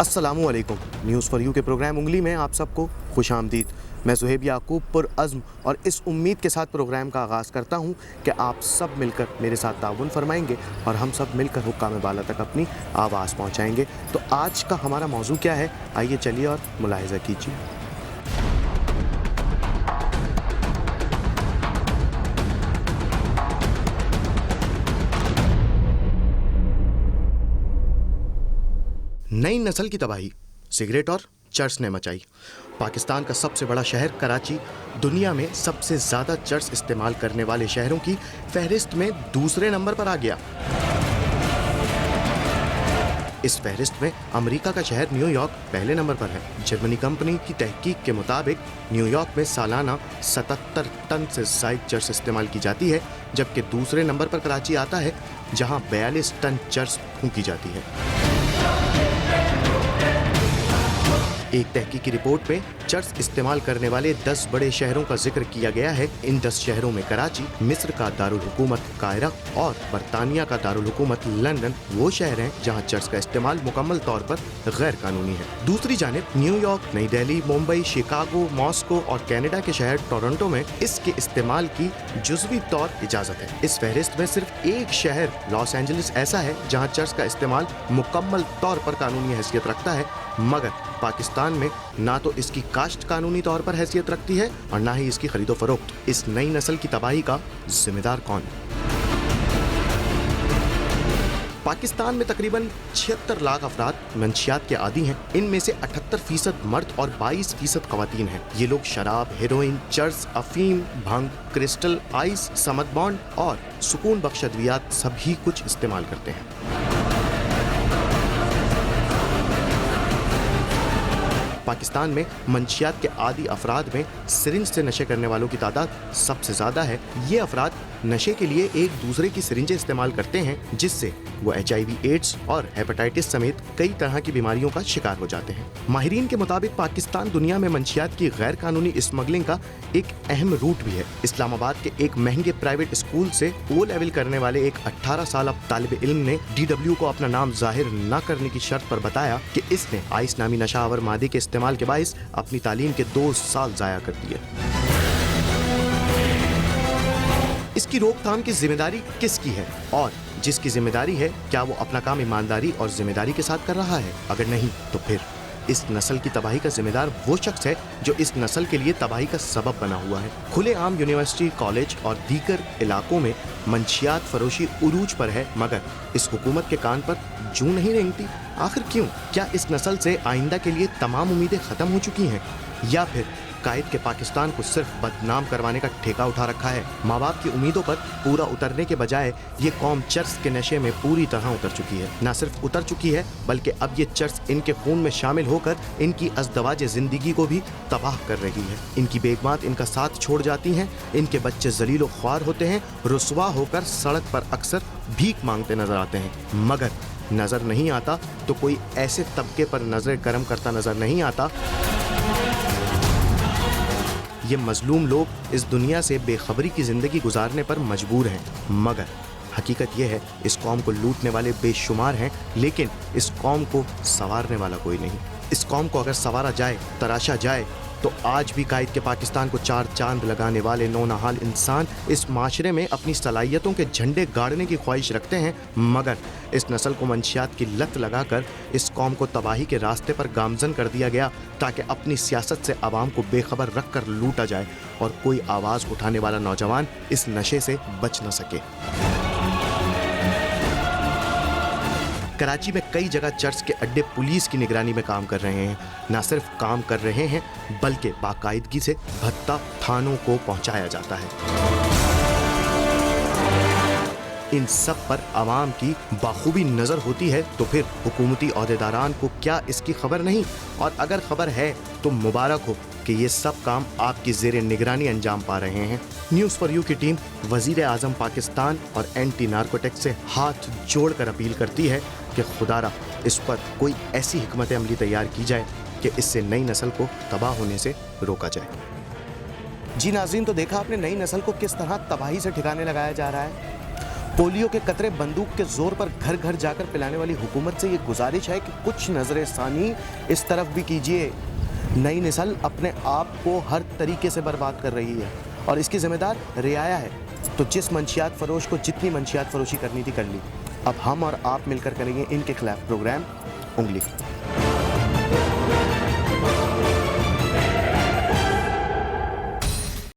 अस्सलामुअलैकुम। News for you के programme उंगली में आप सबको खुश आमदीद। मैं ज़ुहैब याकूब पुरअज़्म और इस उम्मीद के साथ प्रोग्राम का आगाज़ करता हूँ कि आप सब मिलकर मेरे साथ ताउन फरमाएंगे और हम सब मिलकर हुक्काम बाला तक अपनी आवाज़ पहुँचाएंगे। तो आज का हमारा मौजू क्या है, आइए चलिए और मुलाहिज़ा कीजिए। नई नस्ल की तबाही सिगरेट और चर्स ने मचाई। पाकिस्तान का सबसे बड़ा शहर कराची दुनिया में सबसे ज़्यादा चर्स इस्तेमाल करने वाले शहरों की फहरिस्त में दूसरे नंबर पर आ गया। इस फहरिस्त में अमेरिका का शहर न्यूयॉर्क पहले नंबर पर है। जर्मनी कंपनी की तहकीक के मुताबिक न्यूयॉर्क में सालाना 77 टन से ज़ायद चर्स इस्तेमाल की जाती है, जबकि दूसरे नंबर पर कराची आता है जहां 42 टन चर्स फूंकी जाती है। एक तहकीकी रिपोर्ट में चर्स इस्तेमाल करने वाले 10 बड़े शहरों का जिक्र किया गया है। इन 10 शहरों में कराची, मिस्र का दारुल हुकूमत कायरा और बरतानिया का दारुल हुकूमत लंदन वो शहर हैं जहां चर्स का इस्तेमाल मुकम्मल तौर पर गैर कानूनी है। दूसरी जानिब न्यूयॉर्क, नई दिल्ली, मुंबई, शिकागो, मॉस्को और कनाडा के शहर टोरंटो में इसके इस्तेमाल की जुज़वी तौर इजाज़त है। इस फहरिस्त में सिर्फ एक शहर लॉस एंजलिस ऐसा है जहां चर्स का इस्तेमाल मुकम्मल तौर पर कानूनी हैसियत रखता है, मगर पाकिस्तान में ना तो इसकी काश्त कानूनी तौर पर हैसियत रखती है और ना ही इसकी खरीदो फरोख्त। इस नई नस्ल की तबाही का जिम्मेदार कौन? पाकिस्तान में तकरीबन 76 लाख अफराद मंशियात के आदी हैं। इनमें से 78% मर्द और 22% खवातीन हैं। ये लोग शराब, हेरोइन, चर्स, अफीम, भंग, क्रिस्टल, आइस, समदबॉन्ड और सुकून बख्श अद्वियात सभी कुछ इस्तेमाल करते हैं। पाकिस्तान में मंशियात के आदी अफराद में सिरिंज से नशे करने वालों की तादाद सबसे ज़्यादा है। ये अफराद नशे के लिए एक दूसरे की सिरिंजें इस्तेमाल करते हैं, जिससे वो HIV, एड्स और हेपेटाइटिस समेत कई तरह की बीमारियों का शिकार हो जाते हैं। माहिरीन के मुताबिक पाकिस्तान दुनिया में मंशियात की गैर कानूनी स्मगलिंग का एक अहम रूट भी है। इस्लामाबाद के एक महंगे प्राइवेट स्कूल से O लेवल करने वाले एक 18 साल तालिब इल्म ने DW को अपना नाम जाहिर न करने की शर्त पर बताया कि इसने आइस नामी नशावर मादे के इस्तेमाल के बाइस अपनी तालीम के 2 साल जाया कर दिए। इसकी रोकथाम की जिम्मेदारी किसकी है और जिसकी जिम्मेदारी है, क्या वो अपना काम ईमानदारी और जिम्मेदारी के साथ कर रहा है? अगर नहीं तो फिर इस नस्ल की तबाही का जिम्मेदार वो शख्स है जो इस नस्ल के लिए तबाही का सबब बना हुआ है। खुले आम यूनिवर्सिटी, कॉलेज और दीगर इलाकों में मंशियात फरोशी उरूज पर है, मगर इस हुकूमत के कान पर जूं नहीं रेंगती। आखिर क्यों? क्या इस नस्ल से आइंदा के लिए तमाम उम्मीदें खत्म हो चुकी हैं, या फिर कायद के पाकिस्तान को सिर्फ बदनाम करवाने का ठेका उठा रखा है? माँ बाप की उम्मीदों पर पूरा उतरने के बजाय ये कौम चर्स के नशे में पूरी तरह उतर चुकी है। न सिर्फ उतर चुकी है, बल्कि अब ये चर्स इनके खून में शामिल होकर इनकी अज़दवाज ज़िंदगी को भी तबाह कर रही है। इनकी बेगमात इनका साथ छोड़ जाती हैं, इनके बच्चे ज़लील ख्वार होते हैं, रुसवा होकर सड़क पर अक्सर भीख मांगते नजर आते हैं। मगर नज़र नहीं आता तो कोई ऐसे तबके पर नजर करम करता नजर नहीं आता। ये मजलूम लोग इस दुनिया से बेखबरी की ज़िंदगी गुजारने पर मजबूर हैं, मगर हकीकत यह है इस कौम को लूटने वाले बेशुमार हैं, लेकिन इस कौम को संवारने वाला कोई नहीं। इस कौम को अगर संवारा जाए, तराशा जाए, तो आज भी कायद के पाकिस्तान को 4 चांद लगाने वाले नौनहाल इंसान इस माशरे में अपनी सलाहियतों के झंडे गाड़ने की ख्वाहिश रखते हैं, मगर इस नस्ल को मंशियात की लत लगाकर इस कौम को तबाही के रास्ते पर गामजन कर दिया गया ताकि अपनी सियासत से आवाम को बेखबर रख कर लूटा जाए और कोई आवाज़ उठाने वाला नौजवान इस नशे से बच न सके। कराची में कई जगह चर्च के अड्डे पुलिस की निगरानी में काम कर रहे हैं। न सिर्फ काम कर रहे हैं, बल्कि बाकायदगी से भत्ता थानों को पहुंचाया जाता है। इन सब पर आवाम की बाखूबी नज़र होती है, तो फिर हुकूमती ओहदेदारान को क्या इसकी खबर नहीं? और अगर खबर है तो मुबारक हो कि ये सब काम आपकी ज़ेरे निगरानी अंजाम पा रहे हैं। न्यूज़ फॉर यू की टीम वज़ीर आज़म पाकिस्तान और एंटी नार्कोटिक्स से हाथ जोड़कर अपील करती है कि खुदारा इस पर कोई ऐसी हिकमत अमली तैयार की जाए कि इससे नई नस्ल को तबाह होने से रोका जाए। जी नाज़रीन, तो देखा आपने नई नस्ल को किस तरह तबाही से ठिकाने लगाया जा रहा है। पोलियो के कतरे बंदूक के जोर पर घर घर जाकर पिलाने वाली हुकूमत से ये गुजारिश है कि कुछ नजर सानी इस तरफ भी कीजिए। नई नस्ल अपने आप को हर तरीके से बर्बाद कर रही है और इसकी जिम्मेदार रियाया है। तो जिस मंशियात फरोश को जितनी मंशियात फरोशी करनी थी कर ली। अब हम और आप मिलकर करेंगे इनके खिलाफ प्रोग्राम उंगली।